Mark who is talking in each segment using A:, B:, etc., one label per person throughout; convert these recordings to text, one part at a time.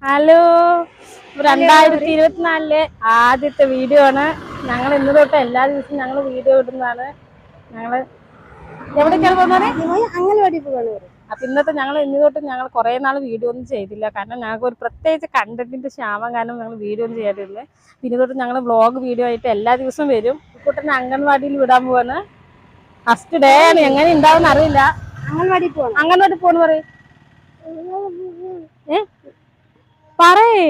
A: Hello, 2024 ആദ്യത്തെ video ആണ്. ഞങ്ങൾ ഇന്ന് തൊട്ട് എല്ലാ ദിവസവും ഞങ്ങൾ വീഡിയോ ഇടുന്നതാണ്. ഞങ്ങള് എവിടേക്കാണ് പോകുന്നത്?
B: അംഗൻവാടി പോകാണ്.
A: അപ്പൊ ഇന്നത്തെ ഇന്ന് തൊട്ട് ഞങ്ങൾ കുറെ നാൾ വീഡിയോ ഒന്നും ചെയ്തില്ല. കാരണം ഞങ്ങൾക്ക് ഒരു പ്രത്യേകിച്ച് കണ്ടന്റിന്റെ ക്ഷാമം കാരണം ഞങ്ങൾ വീഡിയോ ഒന്നും ചെയ്യാറില്ല. പിന്നെ തൊട്ട് ഞങ്ങൾ വ്ളോഗ് വീഡിയോ ആയിട്ട് എല്ലാ ദിവസവും വരും. ഇപ്പോട്ടെ അംഗൻവാടിയിൽ വിടാൻ പോവാണ്. ഫസ്റ്റ് ഡേ ആണ്. എങ്ങനെ ഉണ്ടാവും അറിയില്ല.
B: അംഗൻവാടി പോകണം.
A: അംഗൻവാടി പോണെന്ന് പറയും. പറയേ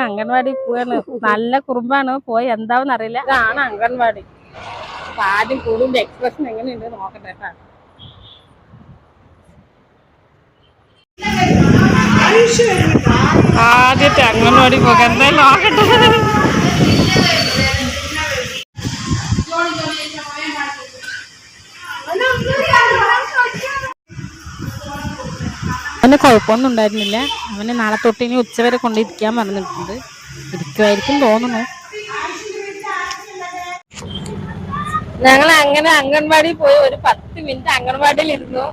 A: അംഗൻവാടി പോവാണ്. നല്ല കുറുമ്പാണ്. പോയി എന്താവെന്ന് അറിയില്ല. ഇതാണ് അംഗൻവാടി. അപ്പൊ ആദ്യം കൂടുതൽ എക്സ്പ്രഷൻ എങ്ങനെയുണ്ട് നോക്കട്ടെ കേട്ടാ. ആദ്യത്തെ അംഗൻവാടി പോകാൻ എന്തായാലും നോക്കട്ടെ. അവന് കുഴപ്പമൊന്നും ഉണ്ടായിരുന്നില്ല. അവന് നാളെ തൊട്ട് ഇനി ഉച്ചവരെ കൊണ്ടിരിക്കാൻ പറഞ്ഞിട്ടുണ്ട്. ഇരിക്കുമായിരിക്കും തോന്നുന്നു. ഞങ്ങൾ അങ്ങനെ അംഗൻവാടി പോയി ഒരു 10 മിനിറ്റ് അംഗൻവാടിയിൽ ഇരുന്നു.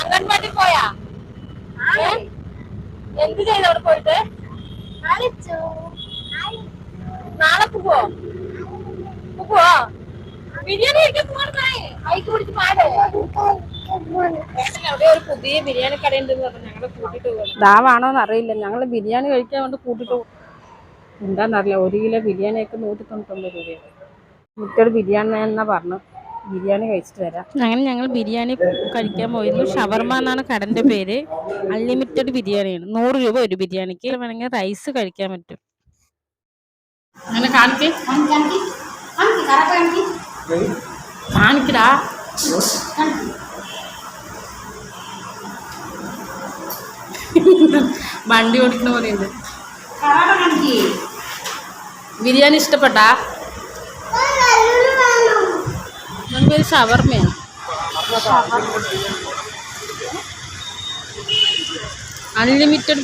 A: അംഗൻവാടി പോയാ എന്ത് ചെയ്തു അവിടെ പോയിട്ട്? നാളെ പോവോ? ബിരിയാണി അവിടെ ഒരു പുതിയ ബിരിയാണി കട ഉണ്ടെന്ന് പറഞ്ഞു ഞങ്ങളെ കൂട്ടിട്ട് പോകും. ദാവാണോന്ന് അറിയില്ല. ഞങ്ങള് ബിരിയാണി കഴിക്കാൻ വേണ്ടി കൂട്ടിട്ട് പോകും. എന്താന്നറിയില്ല, 1 കിലോ ബിരിയാണിയൊക്കെ 199 രൂപയാണ്. മുറ്റൊരു ബിരിയാണി എന്നാ പറഞ്ഞു. ബിരിയാണി കഴിച്ചിട്ട് വരാം. അങ്ങനെ ഞങ്ങൾ ബിരിയാണി കഴിക്കാൻ പോയിരുന്നു. ഷവർമ എന്നാണ് കടന്റെ പേര്. അൺലിമിറ്റഡ് ബിരിയാണിയാണ്. 100 രൂപ ഒരു ബിരിയാണിക്ക്. വേണമെങ്കിൽ റൈസ് കഴിക്കാൻ പറ്റും. അങ്ങനെ കാണിക്കടാ. വണ്ടി ഓടിക്കുന്ന പോലെയുണ്ട്. ബിരിയാണി ഇഷ്ടപ്പെട്ടാ? നമുക്ക് ഷവർമയാണ്. അൺലിമിറ്റഡ്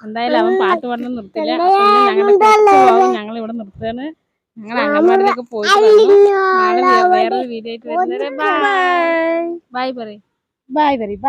A: എന്തായാലും അവൻ പാട്ട് പാടുന്ന നിർത്തില്ല. ഞങ്ങൾ ഇവിടെ നിർത്തുകയാണ്. ഞങ്ങൾ അംഗൻവാടിയിലൊക്കെ പോയിട്ട് വേറൊരു വീഡിയോ ആയിട്ട് വരുന്നത്. ബൈ പറയും. ബൈ പറയും.